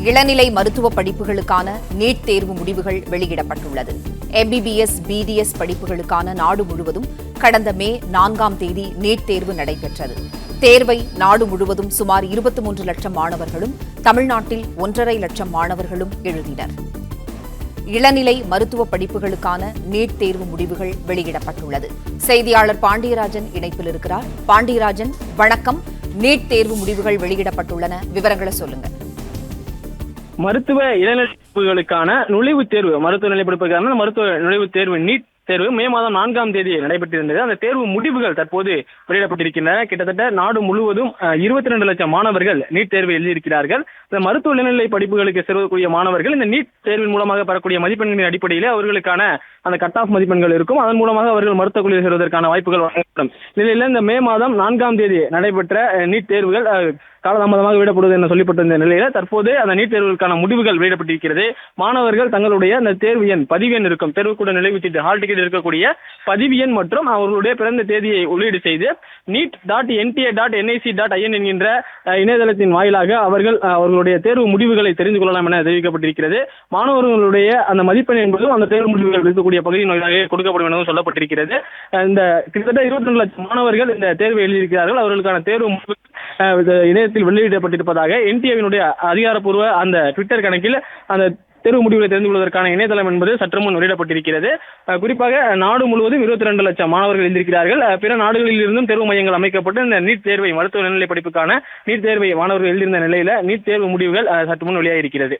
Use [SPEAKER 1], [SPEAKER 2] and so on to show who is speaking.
[SPEAKER 1] இளநிலை மருத்துவ படிப்புகளுக்கான நீட் தேர்வு முடிவுகள் வெளியிடப்பட்டுள்ளது. எம்பிபிஎஸ், பிடிஎஸ் படிப்புகளுக்கான நாடு முழுவதும் கடந்த மே 4ஆம் தேதி நீட் தேர்வு நடைபெற்றது. தேர்வை நாடு முழுவதும் சுமார் 23 லட்சம் மாணவர்களும், தமிழ்நாட்டில் 1.5 லட்சம் மாணவர்களும் எழுதினர். இளநிலை மருத்துவ படிப்புகளுக்கான நீட் தேர்வு முடிவுகள் வெளியிடப்பட்டுள்ளது. செய்தியாளர் பாண்டியராஜன் இணைப்பில் இருக்கிறார். பாண்டியராஜன், வணக்கம். நீட் தேர்வு முடிவுகள் வெளியிடப்பட்டுள்ளன, விவரங்களை சொல்லுங்க.
[SPEAKER 2] மருத்துவ இளநிலை படிப்புகளுக்கான நுழைவுத் தேர்வு, மருத்துவ நிலை படிப்புக்கான மருத்துவ நுழைவுத் தேர்வு நீட் தேர்வு மே மாதம் 4ஆம் தேதி நடைபெற்றிருந்தது. அந்த தேர்வு முடிவுகள் தற்போது வெளியிடப்பட்டிருக்கின்றன. கிட்டத்தட்ட நாடு முழுவதும் 22 லட்சம் மாணவர்கள் நீட் தேர்வு எழுதியிருக்கிறார்கள். இந்த மருத்துவ இளநிலை படிப்புகளுக்கு செல்லக்கூடிய மாணவர்கள் இந்த நீட் தேர்வின் மூலமாக பெறக்கூடிய மதிப்பெண்களின் அடிப்படையில் அவர்களுக்கான அந்த கட் ஆஃப் மதிப்பெண்கள் இருக்கும். அதன் மூலமாக அவர்கள் மருத்துவக் கல்லூரியில் சேருவதற்கான வாய்ப்புகள் வழங்கப்படும். நிலையில் இந்த மே மாதம் 4ஆம் தேதி நடைபெற்ற நீட் தேர்வுகள் காலதாமதமாக வெளியிடப்படுவது என சொல்லப்பட்டிருந்த நிலையில தற்போது அந்த நீட் தேர்வுகளுக்கான முடிவுகள் வெளியிடப்பட்டிருக்கிறது. மாணவர்கள் தங்களுடைய அந்த தேர்வு எண், பதிவு எண் இருக்கும், தேர்வுக்கூட நுழைவுச்சீட்டு, ஹால் டிக்கெட் இருக்கக்கூடிய பதிவு எண் மற்றும் அவர்களுடைய பிறந்த தேதியை உள்ளீடு செய்து neet.nta.nic.in என்கின்ற இணையதளத்தின் வாயிலாக அவர்களுடைய தேர்வு முடிவுகளை தெரிந்து கொள்ளலாம் என தெரிவிக்கப்பட்டிருக்கிறது. மாணவர்களுடைய அந்த மதிப்பெண் என்பதும் அந்த தேர்வு முடிவுகள் இருக்கக்கூடிய பகுதியின் வாயிலாக கொடுக்கப்படும் எனவும் சொல்லப்பட்டிருக்கிறது. இந்த கிட்டத்தட்ட 22 லட்சம் மாணவர்கள் இந்த தேர்வை எழுதியிருக்கிறார்கள். அவர்களுக்கான தேர்வு முடிவு இணையத்தில் வெளியிடப்பட்டிருப்பதாக என்டிஏவினுடைய அதிகாரப்பூர்வ அந்த ட்விட்டர் கணக்கில் அந்த தேர்வு முடிவுகளை தெரிந்து கொள்வதற்கான இணையதளம் என்பது சற்று முன் வெளியிடப்பட்டிருக்கிறது. குறிப்பாக நாடு முழுவதும் 22 லட்சம் மாணவர்கள் எழுதியிருக்கிறார்கள். பிற நாடுகளில் இருந்தும் தேர்வு மையங்கள் அமைக்கப்பட்டு இந்த நீட் தேர்வை, மருத்துவ நிலை படிப்புக்கான நீட் தேர்வை மாணவர்கள் எழுதியிருந்த நிலையில நீட் தேர்வு முடிவுகள் சற்று முன் வெளியாகியிருக்கிறது.